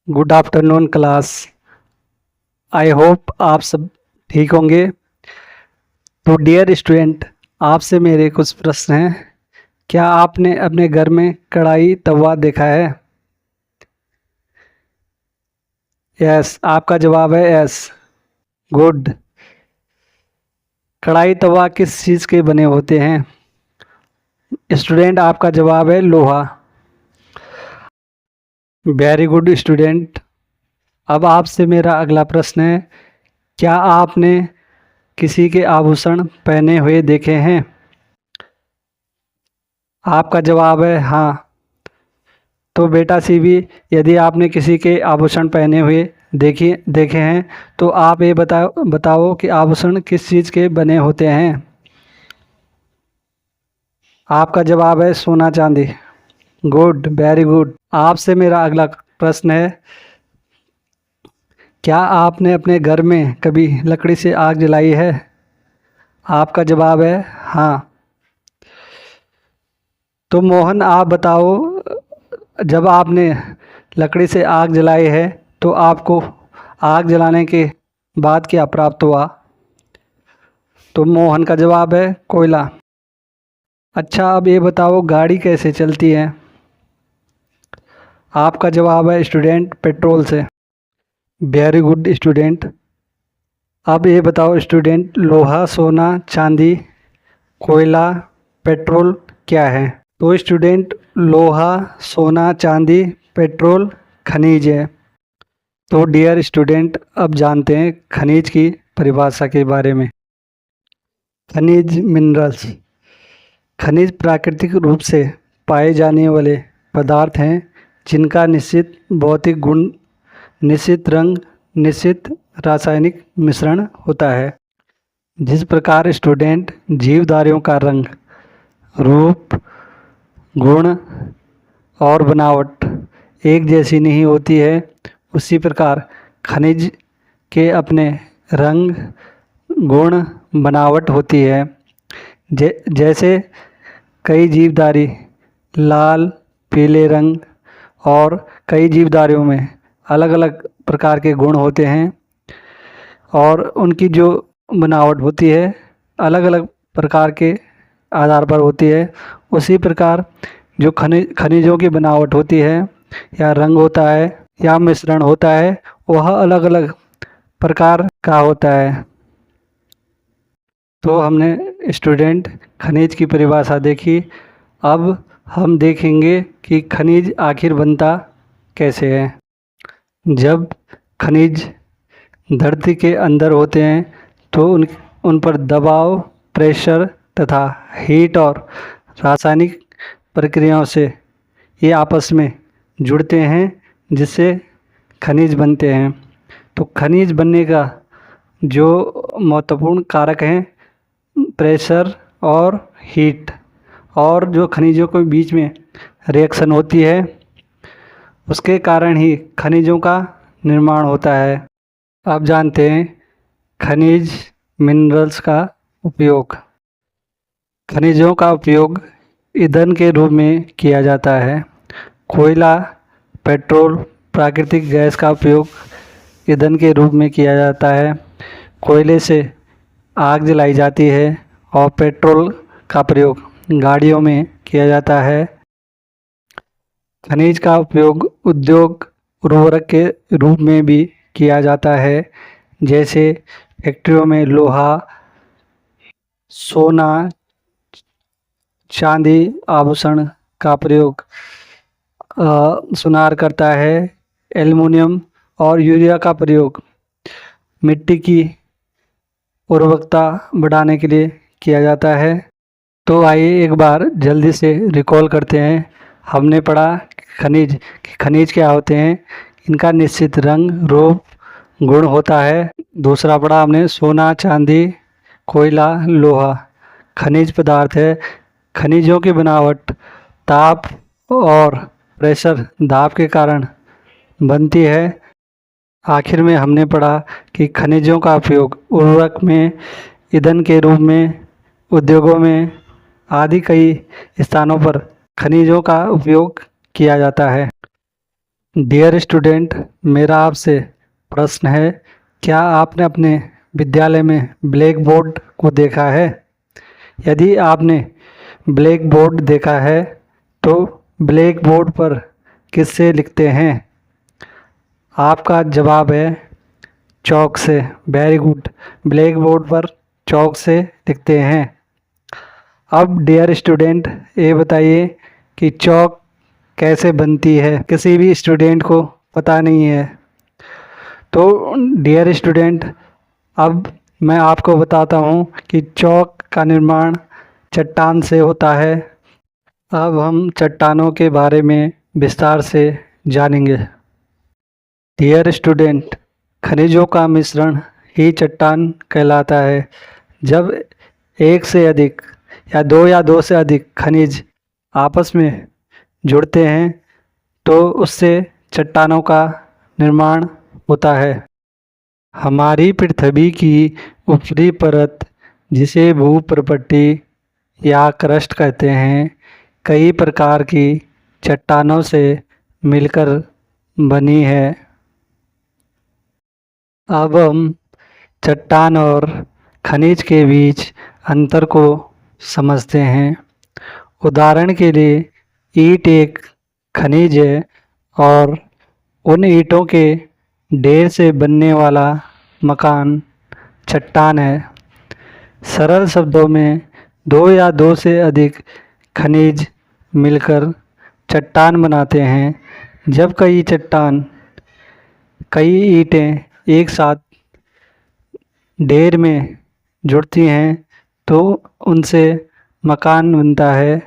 Good afternoon class. I hope आप सब ठीक होंगे। तो डियर स्टूडेंट, आपसे मेरे कुछ प्रश्न हैं। क्या आपने अपने घर में कढ़ाई तवा देखा है? यस, आपका जवाब है यस। गुड। कढ़ाई तवा किस चीज़ के बने होते हैं? स्टूडेंट, आपका जवाब है लोहा। Very good student. अब आपसे मेरा अगला प्रश्न है, क्या आपने किसी के आभूषण पहने हुए देखे हैं? आपका जवाब है हाँ। तो बेटा सीबी, यदि आपने किसी के आभूषण पहने हुए देखे हैं तो आप ये बताओ कि आभूषण किस चीज़ के बने होते हैं? आपका जवाब है सोना चांदी। Good, very good. आपसे मेरा अगला प्रश्न है, क्या आपने अपने घर में कभी लकड़ी से आग जलाई है? आपका जवाब है हाँ। तो मोहन, आप बताओ, जब आपने लकड़ी से आग जलाई है तो आपको आग जलाने के बाद क्या प्राप्त हुआ? तो मोहन का जवाब है कोयला। अच्छा, अब ये बताओ गाड़ी कैसे चलती है? आपका जवाब है स्टूडेंट पेट्रोल से। Very good student. अब ये बताओ स्टूडेंट, लोहा, सोना, चांदी, कोयला, पेट्रोल क्या है? तो स्टूडेंट, लोहा, सोना, चांदी, पेट्रोल खनिज है। तो डियर स्टूडेंट, अब जानते हैं खनिज की परिभाषा के बारे में। खनिज मिनरल्स। खनिज प्राकृतिक रूप से पाए जाने वाले पदार्थ हैं जिनका निश्चित भौतिक गुण, निश्चित रंग, निश्चित रासायनिक मिश्रण होता है। जिस प्रकार स्टूडेंट जीवधारियों का रंग, रूप, गुण और बनावट एक जैसी नहीं होती है, उसी प्रकार खनिज के अपने रंग, गुण, बनावट होती है। जैसे कई जीवधारी लाल, पीले रंग और कई जीवधारियों में अलग अलग प्रकार के गुण होते हैं और उनकी जो बनावट होती है अलग अलग प्रकार के आधार पर होती है। उसी प्रकार जो खनिजों की बनावट होती है या रंग होता है या मिश्रण होता है, वह अलग अलग प्रकार का होता है। तो हमने स्टूडेंट खनिज की परिभाषा देखी। अब हम देखेंगे कि खनिज आखिर बनता कैसे है। जब खनिज धरती के अंदर होते हैं तो उन पर दबाव, प्रेशर तथा हीट और रासायनिक प्रक्रियाओं से ये आपस में जुड़ते हैं जिससे खनिज बनते हैं। तो खनिज बनने का जो महत्वपूर्ण कारक हैं प्रेशर और हीट, और जो खनिजों के बीच में रिएक्शन होती है उसके कारण ही खनिजों का निर्माण होता है। आप जानते हैं खनिज मिनरल्स का उपयोग। खनिजों का उपयोग ईंधन के रूप में किया जाता है। कोयला, पेट्रोल, प्राकृतिक गैस का उपयोग ईंधन के रूप में किया जाता है। कोयले से आग जलाई जाती है और पेट्रोल का प्रयोग गाड़ियों में किया जाता है। खनिज का उपयोग उद्योग उर्वरक के रूप में भी किया जाता है, जैसे फैक्ट्रियों में लोहा, सोना, चांदी आभूषण का प्रयोग सुनार करता है। एल्युमिनियम और यूरिया का प्रयोग मिट्टी की उर्वरकता बढ़ाने के लिए किया जाता है। तो आइए एक बार जल्दी से रिकॉल करते हैं। हमने पढ़ा खनिज क्या होते हैं, इनका निश्चित रंग, रूप, गुण होता है। दूसरा पढ़ा हमने सोना, चांदी, कोयला, लोहा खनिज पदार्थ है। खनिजों की बनावट ताप और प्रेशर दाब के कारण बनती है। आखिर में हमने पढ़ा कि खनिजों का उपयोग उर्वरक में, ईंधन के रूप में, उद्योगों में आदि कई स्थानों पर खनिजों का उपयोग किया जाता है। डियर स्टूडेंट, मेरा आपसे प्रश्न है, क्या आपने अपने विद्यालय में ब्लैक बोर्ड को देखा है? यदि आपने ब्लैक बोर्ड देखा है तो ब्लैक बोर्ड पर किससे लिखते हैं? आपका जवाब है चॉक से। Very good. ब्लैक बोर्ड पर चॉक से लिखते हैं। अब डियर स्टूडेंट, ये बताइए कि चॉक कैसे बनती है? किसी भी स्टूडेंट को पता नहीं है। तो डियर स्टूडेंट, अब मैं आपको बताता हूँ कि चॉक का निर्माण चट्टान से होता है। अब हम चट्टानों के बारे में विस्तार से जानेंगे। डियर स्टूडेंट, खनिजों का मिश्रण ही चट्टान कहलाता है। जब एक से अधिक या दो से अधिक खनिज आपस में जुड़ते हैं तो उससे चट्टानों का निर्माण होता है। हमारी पृथ्वी की ऊपरी परत, जिसे भूप्रपट्टी या क्रस्ट कहते हैं, कई प्रकार की चट्टानों से मिलकर बनी है। अब हम चट्टान और खनिज के बीच अंतर को समझते हैं। उदाहरण के लिए ईंट एक खनिज है और उन ईंटों के ढेर से बनने वाला मकान चट्टान है। सरल शब्दों में दो या दो से अधिक खनिज मिलकर चट्टान बनाते हैं। जब कई ईंटें एक साथ ढेर में जुड़ती हैं तो उनसे मकान बनता है,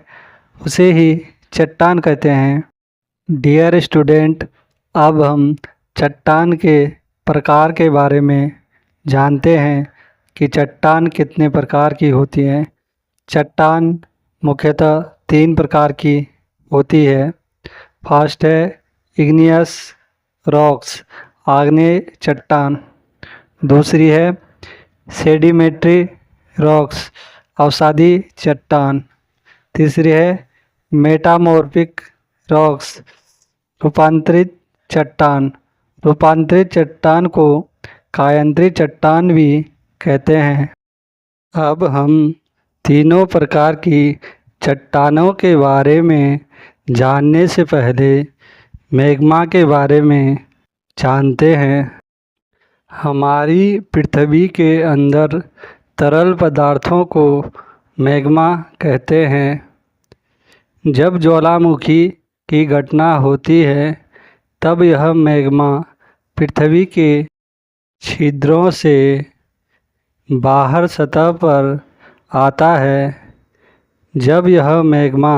उसे ही चट्टान कहते हैं। डियर स्टूडेंट, अब हम चट्टान के प्रकार के बारे में जानते हैं कि चट्टान कितने प्रकार की होती हैं। चट्टान मुख्यतः 3 प्रकार की होती है। फर्स्ट है इग्नियस रॉक्स, आग्नेय चट्टान। दूसरी है सेडिमेंट्री रॉक्स, अवसादी चट्टान। तीसरी है मेटामॉर्फिक रॉक्स, रूपांतरित चट्टान। रूपांतरित चट्टान को कायांतरित चट्टान भी कहते हैं। अब हम तीनों प्रकार की चट्टानों के बारे में जानने से पहले मैग्मा के बारे में जानते हैं। हमारी पृथ्वी के अंदर तरल पदार्थों को मैग्मा कहते हैं। जब ज्वालामुखी की घटना होती है तब यह मैग्मा पृथ्वी के छिद्रों से बाहर सतह पर आता है। जब यह मैग्मा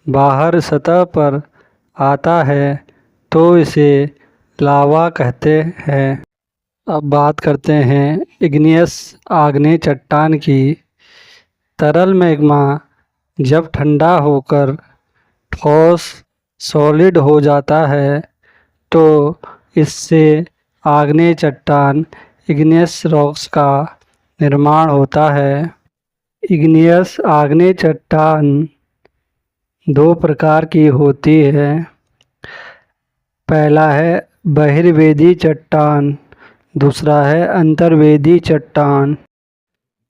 बाहर सतह पर आता है तो इसे लावा कहते हैं। अब बात करते हैं इग्नियस आग्नेय चट्टान की। तरल मैग्मा जब ठंडा होकर ठोस सॉलिड हो जाता है तो इससे आग्नेय चट्टान इग्नियस रॉक्स का निर्माण होता है। इग्नियस आग्नेय चट्टान 2 प्रकार की होती है। पहला है बहिर्वेदी चट्टान, दूसरा है अंतर्वेदी चट्टान।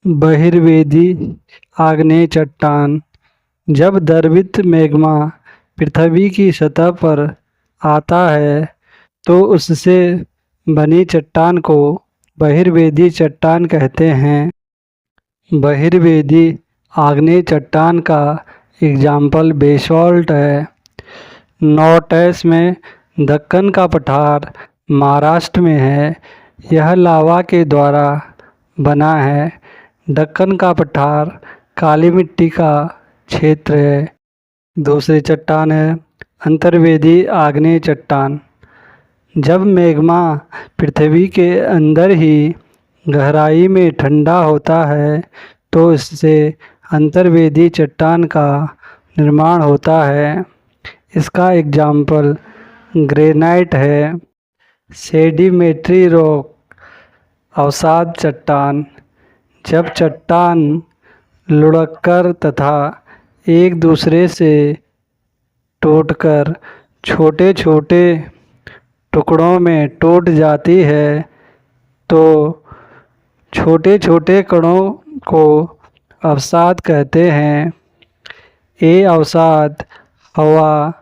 बहिर्वेदी आग्नेय चट्टान, जब द्रवित मैग्मा पृथ्वी की सतह पर आता है तो उससे बनी चट्टान को बहिर्वेदी चट्टान कहते हैं। बहिर्वेदी आग्नेय चट्टान का एग्जाम्पल बेसॉल्ट है। नॉर्थ ईस्ट में दक्कन का पठार महाराष्ट्र में है। यह लावा के द्वारा बना है। दक्कन का पठार काली मिट्टी का क्षेत्र है। दूसरी चट्टान है अंतर्वेदी आग्नेय चट्टान। जब मैग्मा पृथ्वी के अंदर ही गहराई में ठंडा होता है तो इससे अंतर्वेदी चट्टान का निर्माण होता है। इसका एग्जाम्पल ग्रेनाइट है। सेडिमेंट्री रॉक, अवसाद चट्टान, जब चट्टान लुढ़ककर तथा एक दूसरे से टूटकर छोटे छोटे टुकड़ों में टूट जाती है तो छोटे छोटे कणों को अवसाद कहते हैं। ये अवसाद हवा,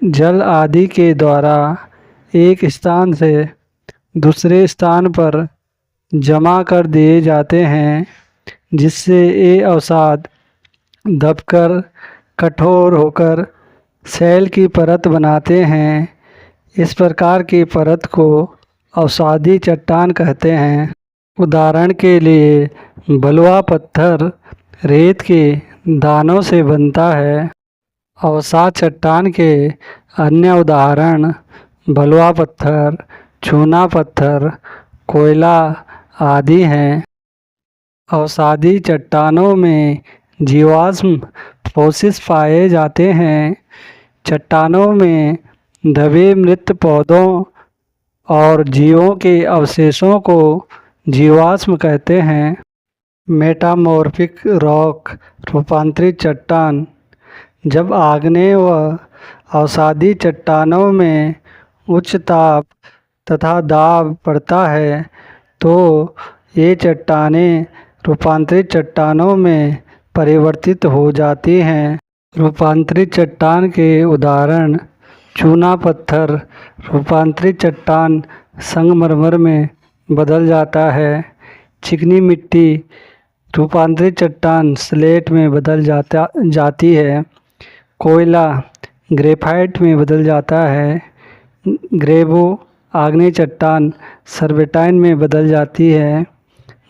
जल आदि के द्वारा एक स्थान से दूसरे स्थान पर जमा कर दिए जाते हैं, जिससे ये अवसाद दबकर कठोर होकर सेल की परत बनाते हैं। इस प्रकार की परत को अवसादी चट्टान कहते हैं। उदाहरण के लिए बलुआ पत्थर रेत के दानों से बनता है। अवसाद चट्टान के अन्य उदाहरण बलुआ पत्थर, चूना पत्थर, कोयला आदि हैं। अवसादी चट्टानों में जीवाश्म फोसिस पाए जाते हैं। चट्टानों में दबे मृत पौधों और जीवों के अवशेषों को जीवाश्म कहते हैं। मेटामॉर्फिक रॉक रूपांतरित चट्टान। जब आग्नेय व अवसादी चट्टानों में उच्च ताप तथा दाब पड़ता है तो ये चट्टानें रूपांतरित चट्टानों में परिवर्तित हो जाती हैं। रूपांतरित चट्टान के उदाहरण चूना पत्थर रूपांतरित चट्टान संगमरमर में बदल जाता है। चिकनी मिट्टी रूपांतरित चट्टान स्लेट में बदल जाती है। कोयला ग्रेफाइट में बदल जाता है। ग्रेवो आग्नेय चट्टान सर्पेंटाइन में बदल जाती है।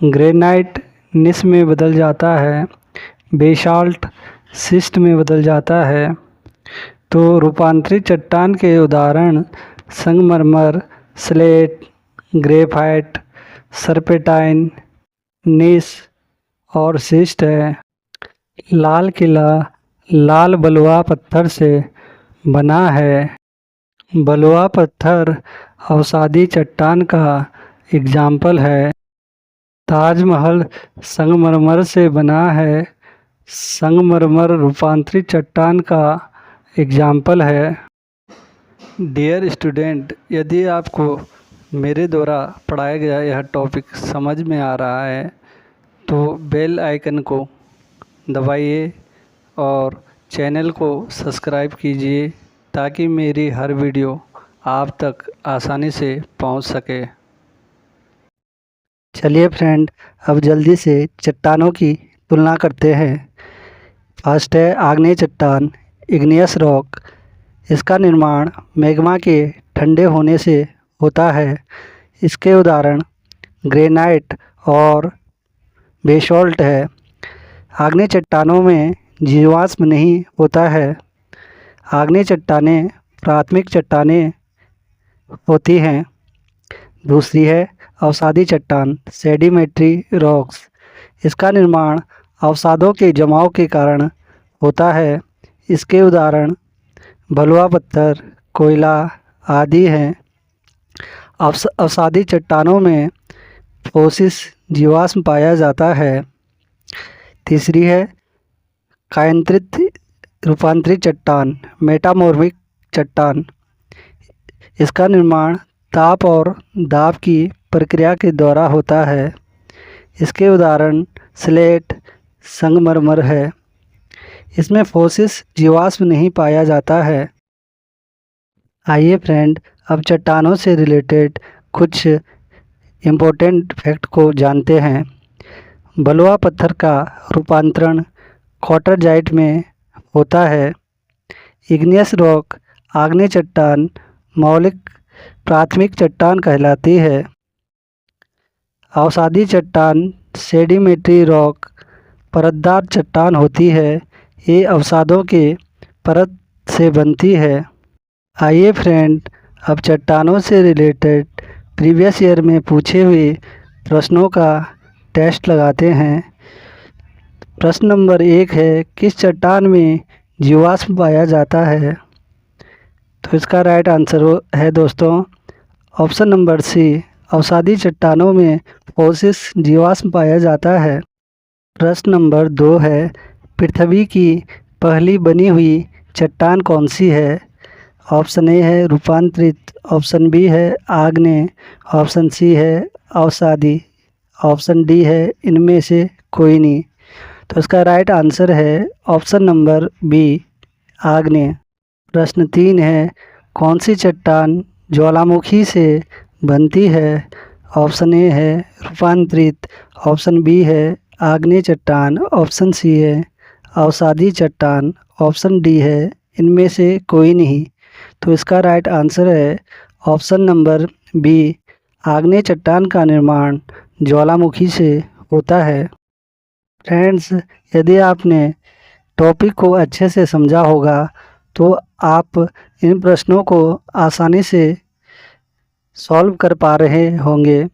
ग्रेनाइट निस में बदल जाता है। बेसाल्ट शिस्ट में बदल जाता है। तो रूपांतरित चट्टान के उदाहरण संगमरमर, स्लेट, ग्रेफाइट, सर्पेंटाइन, निस और शिस्ट है। लाल किला लाल बलुआ पत्थर से बना है। बलुआ पत्थर अवसादी चट्टान का एग्जाम्पल है। ताजमहल संगमरमर से बना है। संगमरमर रूपांतरित चट्टान का एग्जाम्पल है। डियर स्टूडेंट, यदि आपको मेरे द्वारा पढ़ाया गया यह टॉपिक समझ में आ रहा है तो बेल आइकन को दबाइए और चैनल को सब्सक्राइब कीजिए ताकि मेरी हर वीडियो आप तक आसानी से पहुंच सके। चलिए फ्रेंड, अब जल्दी से चट्टानों की तुलना करते हैं। फर्स्ट है आग्नेय चट्टान, इग्नियस रॉक। इसका निर्माण मैग्मा के ठंडे होने से होता है। इसके उदाहरण ग्रेनाइट और बेसाल्ट है। आग्नेय चट्टानों में जीवाश्म नहीं होता है। आग्नेय चट्टानें प्राथमिक चट्टानें होती हैं। दूसरी है अवसादी चट्टान, सेडिमेंट्री रॉक्स। इसका निर्माण अवसादों के जमाव के कारण होता है। इसके उदाहरण बलुआ पत्थर, कोयला आदि हैं। अवसादी चट्टानों में फोसिस जीवाश्म पाया जाता है। तीसरी है कायांतरित रूपांतरित चट्टान, मेटामॉर्फिक चट्टान। इसका निर्माण ताप और दाब की प्रक्रिया के द्वारा होता है। इसके उदाहरण स्लेट, संगमरमर है। इसमें फोसिस जीवाश्म नहीं पाया जाता है। आइए फ्रेंड, अब चट्टानों से रिलेटेड कुछ इम्पोर्टेंट फैक्ट को जानते हैं। बलुआ पत्थर का रूपांतरण क्वार्टरजाइट में होता है। इग्नियस रॉक आग्नेय चट्टान मौलिक प्राथमिक चट्टान कहलाती है। अवसादी चट्टान सेडिमेंट्री रॉक परतदार चट्टान होती है। ये अवसादों के परत से बनती है। आइए फ्रेंड, अब चट्टानों से रिलेटेड प्रीवियस ईयर में पूछे हुए प्रश्नों का टेस्ट लगाते हैं। प्रश्न नंबर 1 है, किस चट्टान में जीवाश्म पाया जाता है? तो इसका राइट आंसर है दोस्तों ऑप्शन नंबर सी, अवसादी चट्टानों में फोसिस जीवाश्म पाया जाता है। प्रश्न नंबर 2 है, पृथ्वी की पहली बनी हुई चट्टान कौन सी है? ऑप्शन ए है रूपांतरित, ऑप्शन बी है आग्नेय, ऑप्शन सी है अवसादी, ऑप्शन डी है इनमें से कोई नहीं। तो इसका राइट आंसर है ऑप्शन नंबर बी आग्नेय। प्रश्न 3 है, कौन सी चट्टान ज्वालामुखी से बनती है? ऑप्शन ए है रूपांतरित, ऑप्शन बी है आग्नेय चट्टान, ऑप्शन सी है अवसादी चट्टान, ऑप्शन डी है इनमें से कोई नहीं। तो इसका राइट आंसर है ऑप्शन नंबर बी आग्नेय चट्टान का निर्माण ज्वालामुखी से होता है। फ्रेंड्स, यदि आपने टॉपिक को अच्छे से समझा होगा तो आप इन प्रश्नों को आसानी से सॉल्व कर पा रहे होंगे।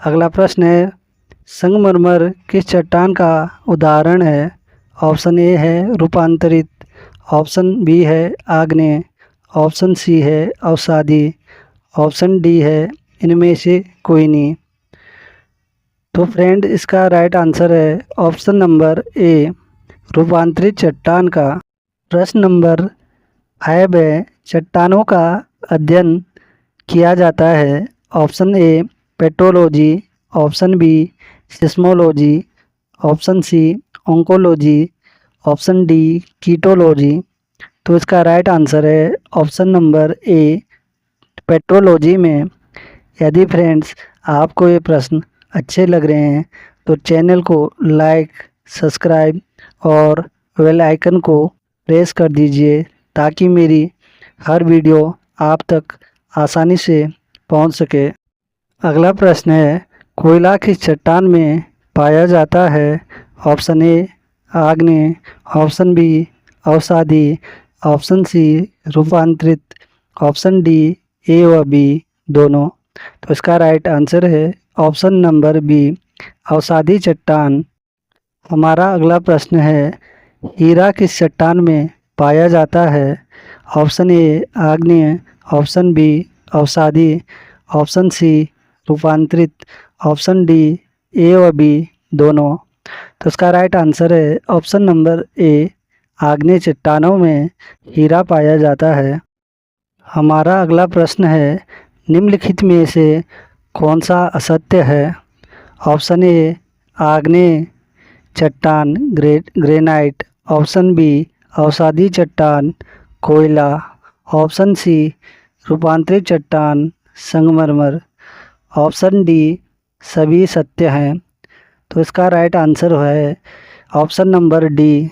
अगला प्रश्न है, संगमरमर किस चट्टान का उदाहरण है? ऑप्शन ए है रूपांतरित, ऑप्शन बी है आग्नेय, ऑप्शन सी है अवसादी, ऑप्शन डी है इनमें से कोई नहीं। तो फ्रेंड, इसका राइट आंसर है ऑप्शन नंबर ए रूपांतरित चट्टान का। प्रश्न नंबर 5 है, चट्टानों का अध्ययन किया जाता है। Option A petrology, option B seismology, option C oncology, option D कीटोलॉजी। तो इसका राइट आंसर है ऑप्शन नंबर ए पेट्रोलॉजी में। यदि फ्रेंड्स आपको ये प्रश्न अच्छे लग रहे हैं तो चैनल को लाइक, सब्सक्राइब और बेल आइकन को प्रेस कर दीजिए ताकि मेरी हर वीडियो आप तक आसानी से पहुंच सके। अगला प्रश्न है, कोयला किस चट्टान में पाया जाता है? ऑप्शन ए आग्नेय, ऑप्शन बी अवसादी, ऑप्शन सी रूपांतरित, ऑप्शन डी ए व बी दोनों। तो इसका राइट आंसर है ऑप्शन नंबर बी अवसादी चट्टान। हमारा अगला प्रश्न है, हीरा किस चट्टान में पाया जाता है? ऑप्शन ए आग्नेय, ऑप्शन बी अवसादी, ऑप्शन सी रूपांतरित, ऑप्शन डी ए व बी दोनों। तो इसका राइट आंसर है ऑप्शन नंबर ए आग्नेय चट्टानों में हीरा पाया जाता है। हमारा अगला प्रश्न है, निम्नलिखित में से कौन सा असत्य है? ऑप्शन ए आग्नेय चट्टान ग्रेनाइट, ऑप्शन बी अवसादी चट्टान कोयला, ऑप्शन सी रूपांतरित चट्टान संगमरमर, ऑप्शन डी सभी सत्य हैं। तो इसका राइट आंसर है ऑप्शन नंबर डी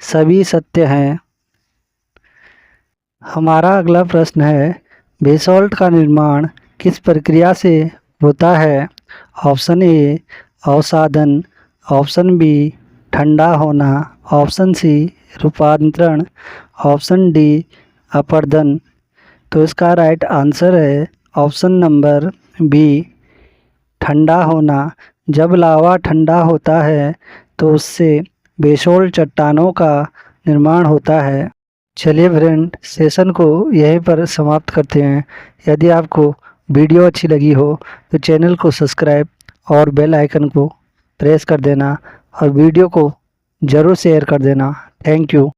सभी सत्य हैं। हमारा अगला प्रश्न है, बेसॉल्ट का निर्माण किस प्रक्रिया से होता है? ऑप्शन ए अवसादन, ऑप्शन बी ठंडा होना, ऑप्शन सी रूपांतरण, ऑप्शन डी अपरदन। तो इसका राइट आंसर है ऑप्शन नंबर बी ठंडा होना। जब लावा ठंडा होता है तो उससे बेसॉल्ट चट्टानों का निर्माण होता है। चलिए फ्रेंड, सेशन को यहीं पर समाप्त करते हैं। यदि आपको वीडियो अच्छी लगी हो तो चैनल को सब्सक्राइब और बेल आइकन को प्रेस कर देना और वीडियो को ज़रूर शेयर कर देना। Thank you.